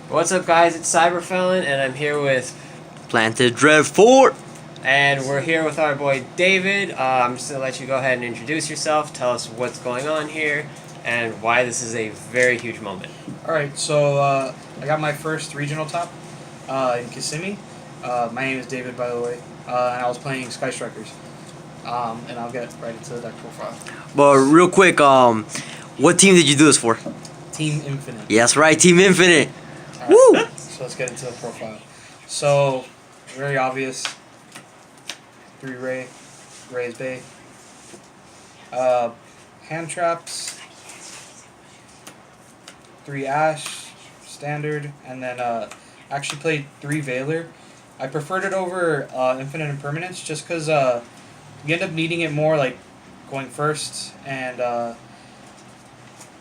What's up, guys? It's Cyberfelon, and I'm here with, Planted Dread Fort. and we're here with our boy David. I'm just gonna let you go ahead and introduce yourself. Tell us what's going on here, and why this is a very huge moment. Alright, so I got my first regional top in Kissimmee. My name is David, by the way, and I was playing Sky Strikers. And I'll get right into that profile. But real quick, what team did you do this for? Team Infinite. Yeah, that's right, Team Infinite. Alright, Woo! so let's get into the profile. So, very obvious. 3 Ray, Ray's Bay. Hand traps. 3 Ash, standard, and then actually played 3 Veiler. I preferred it over Infinite Impermanence just because you end up needing it more, like going first, and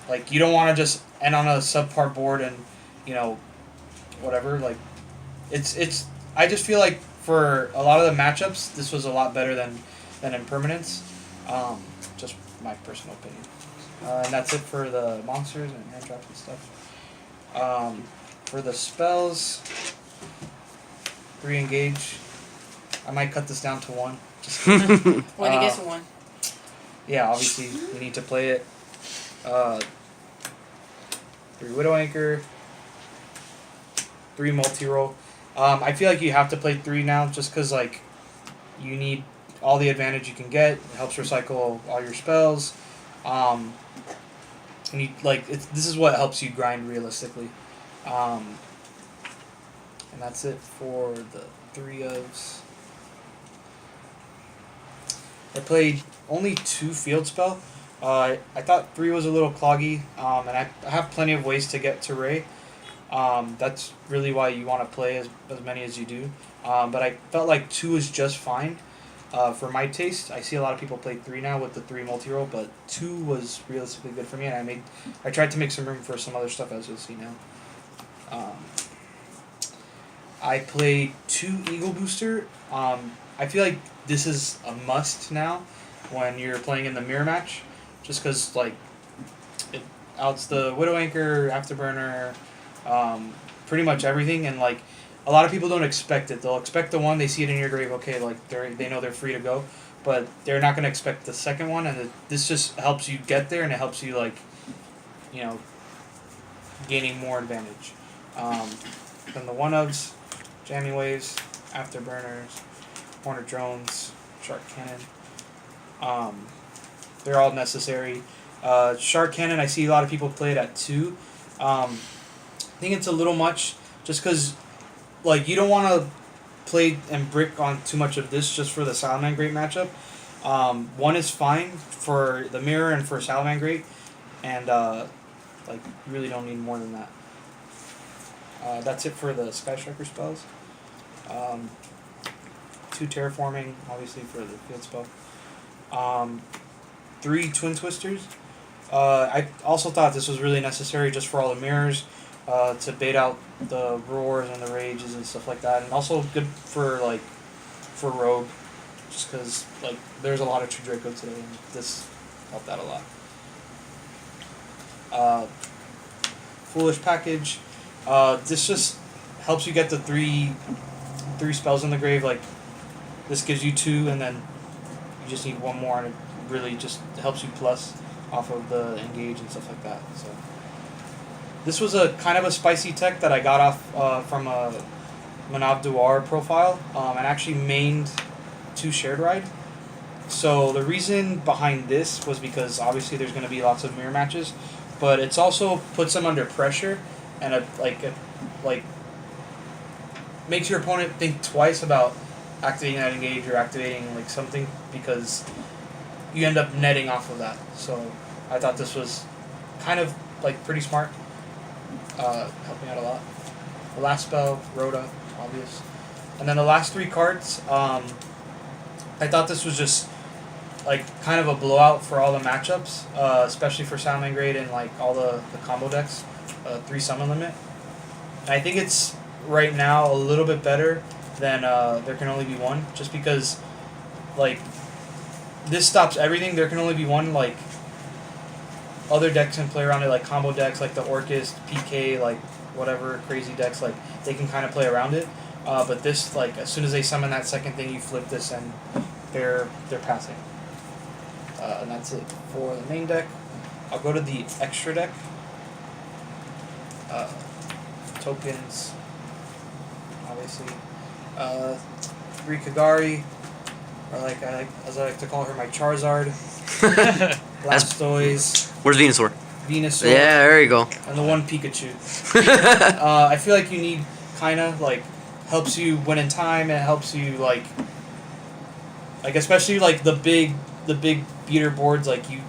like you don't want to just end on a subpar board and whatever. Like it's I just feel like for a lot of the matchups, this was a lot better than Impermanence. Just my personal opinion. And that's it for the monsters and hand traps and stuff. For the spells, 3 engage. I might cut this down to 1. Just When it gets to 1. yeah, obviously we need to play it. 3 Widow Anchor. 3 multi-roll. I feel like you have to play 3 now just because like you need all the advantage you can get. It helps recycle all your spells. And you, like this is what helps you grind realistically. And that's it for the 3 ofs. I played only 2 field spell. I thought 3 was a little cloggy, and I have plenty of ways to get to Ray. That's really why you want to play as many as you do. But I felt like 2 is just fine. For my taste, I see a lot of people play 3 now with the 3 multi-roll, but 2 was realistically good for me, and I tried to make some room for some other stuff, as you'll see now. I played 2 Eagle Booster. I feel like this is a must now when you're playing in the mirror match, just because like it outs the Widow Anchor, Afterburner, pretty much everything, and like a lot of people don't expect it. They'll expect the one, they see it in your grave, okay, like they know they're free to go, but they're not gonna expect the second one, and this just helps you get there, and it helps you like, gaining more advantage. Then the 1-ofs, Jamming Waves, Afterburners, Horner Drones, Shark Cannon. They're all necessary. Shark Cannon, I see a lot of people play it at 2. I think it's a little much, just because like you don't want to play and brick on too much of this just for the Salaman Great matchup. 1 is fine for the mirror and for Salaman Great, and like you really don't need more than that. That's it for the Sky Striker spells. 2 Terraforming, obviously for the field spell. 3 Twin Twisters. I also thought this was really necessary just for all the mirrors, to bait out the roars and the rages and stuff like that, and also good for Rogue, just because like there's a lot of True Draco today, and this helped that a lot. Foolish Package. This just helps you get the three spells in the grave. Like this gives you 2, and then you just need 1 more, and it really just helps you plus off of the engage and stuff like that. So this was a kind of a spicy tech that I got off from a Manav Duar profile, and actually mained 2 Shared Ride. So the reason behind this was because obviously there's going to be lots of mirror matches, but it's also puts them under pressure, and makes your opponent think twice about activating that engage or activating like something, because you end up netting off of that. So I thought this was kind of like pretty smart. Helped me out a lot. The last spell, Rhoda, obvious. And then the last 3 cards, I thought this was just like kind of a blowout for all the matchups, especially for Salmon Grade and like all the combo decks. 3 summon limit. And I think it's right now a little bit better than There Can Only Be One, just because like this stops everything. There can only be one. Like other decks can play around it, like combo decks like the Orcust, PK, like whatever crazy decks, like they can kind of play around it. But this, like, as soon as they summon that second thing, you flip this and they're passing. And that's it for the main deck. I'll go to the extra deck. Tokens, obviously. 3 Kagari, or as I like to call her, my Charizard. Blastoise. Where's Venusaur? Venusaur. Yeah, there you go. And the 1 Pikachu. I feel like you need kind of like helps you win in time, and it helps you like especially like the big beater boards, like you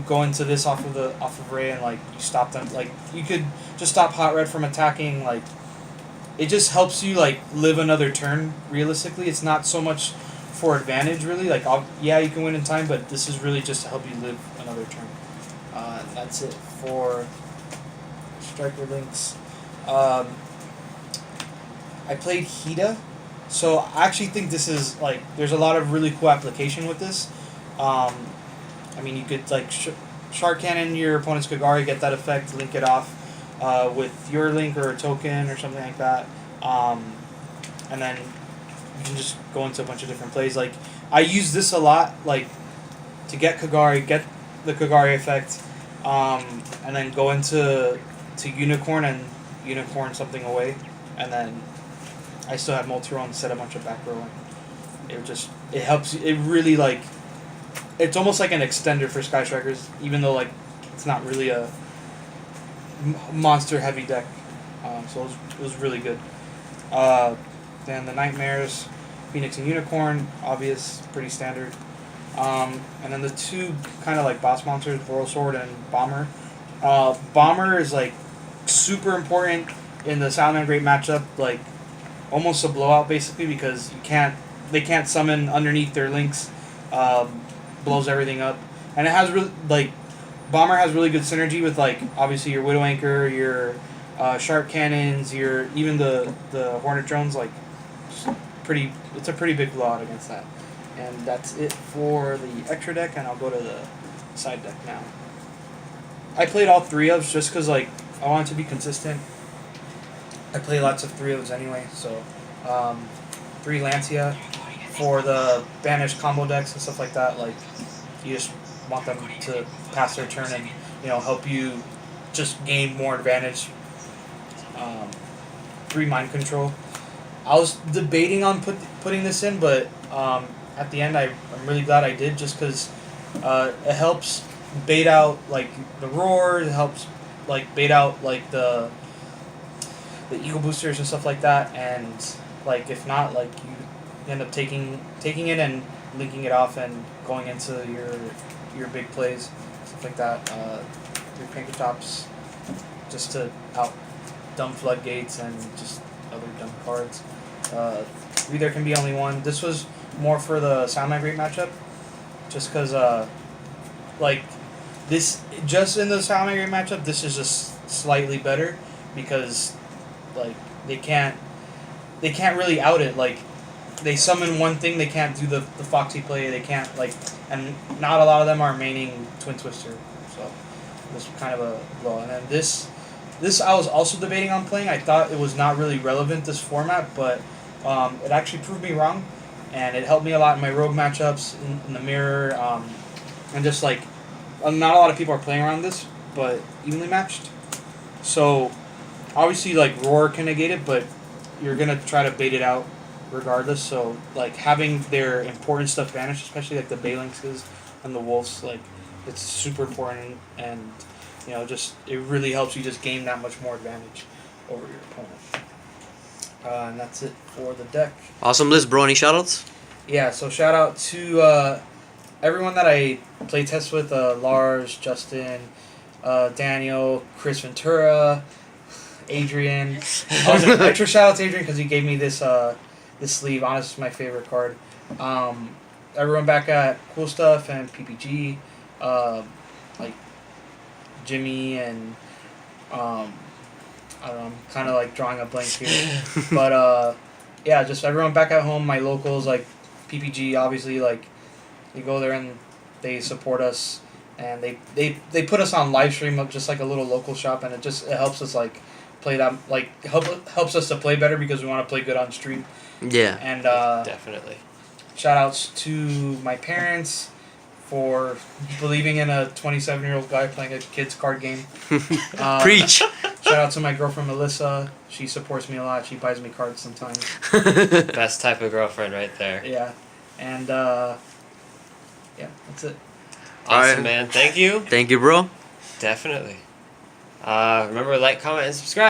go into this off of Ray and like you stop them, like you could just stop Hot Red from attacking, like it just helps you like live another turn. Realistically, it's not so much for advantage really, like yeah, you can win in time, but this is really just to help you live another turn. And that's it for Striker Links. I played Hida, so I actually think this is like there's a lot of really cool application with this. I mean, you could like Shark Cannon your opponent's Kagari, get that effect, link it off with your link or a token or something like that, and then you can just go into a bunch of different plays. Like I use this a lot, like to get Kagari, get the Kagari effect, and then go into Unicorn and Unicorn something away, and then I still have multi-roll and set a bunch of back row. It helps. It really like. It's almost like an extender for Sky Strikers, even though like it's not really a monster heavy deck. So it was really good. Then the Nightmares, Phoenix and Unicorn, obvious, pretty standard. And then the 2 kind of like boss monsters, Sword and Bomber. Bomber is like super important in the Silent Great matchup, like almost a blowout basically, because they can't summon underneath their links. Blows everything up, and it has really like Bomber has really good synergy with like obviously your Widow Anchor, your Sharp Cannons, your even the Hornet Drones. Like it's a pretty big blowout against that. And that's it for the extra deck, and I'll go to the side deck now. I played all 3 ofs just because like I wanted to be consistent. I play lots of 3 ofs anyway, so 3 Lancia for the banished combo decks and stuff like that. Like you just want them to pass their turn and help you just gain more advantage. 3 Mind Control. I was debating on putting this in, but at the end I'm really glad I did, just because it helps bait out like the Roar. It helps like bait out like the Eagle Boosters and stuff like that. And like if not, like you end up taking it and linking it off and going into your big plays, stuff like that. 3 Pinker Tops, just to out dumb Floodgates and just other dumb cards. 3 There Can Be Only One. This was more for the Sound Migrate matchup, just because like this just in the Sound Migrate matchup, this is just slightly better because like they can't really out it. Like they summon one thing, they can't do the Foxy play, they can't like, and not a lot of them are maining Twin Twister, so this was kind of a blow. And then this I was also debating on playing. I thought it was not really relevant this format, but it actually proved me wrong, and it helped me a lot in my rogue matchups in the mirror, and just like not a lot of people are playing around this, but evenly matched. So obviously like Roar can negate it, but you're gonna try to bait it out regardless. So like having their important stuff vanished, especially like the Balinxes and the Wolves, like it's super important, and just it really helps you just gain that much more advantage over your opponent. And that's it for the deck. Awesome list, bro. Any shoutouts? Yeah, so shout out to everyone that I play test with, Lars, Justin, Daniel, Chris Ventura, Adrian. Extra shout out to Adrian because he gave me this sleeve. Honestly, my favorite card. Everyone back at Cool Stuff and PPG, like Jimmy and I don't know, I'm kind of like drawing a blank here, but yeah, just everyone back at home, my locals like PPG, obviously, like you go there and they support us, and they put us on live stream of just like a little local shop, and it helps us like play that helps us to play better because we want to play good on stream. Yeah. And Definitely. shout outs to my parents for believing in a 27-year-old guy playing a kid's card game. Preach. Shout out to my girlfriend Melissa. She supports me a lot. She buys me cards sometimes. Best type of girlfriend right there. Yeah. And yeah, that's it. Awesome, Alright. man. Thank you. Thank you, bro. Definitely. Remember, like, comment, and subscribe.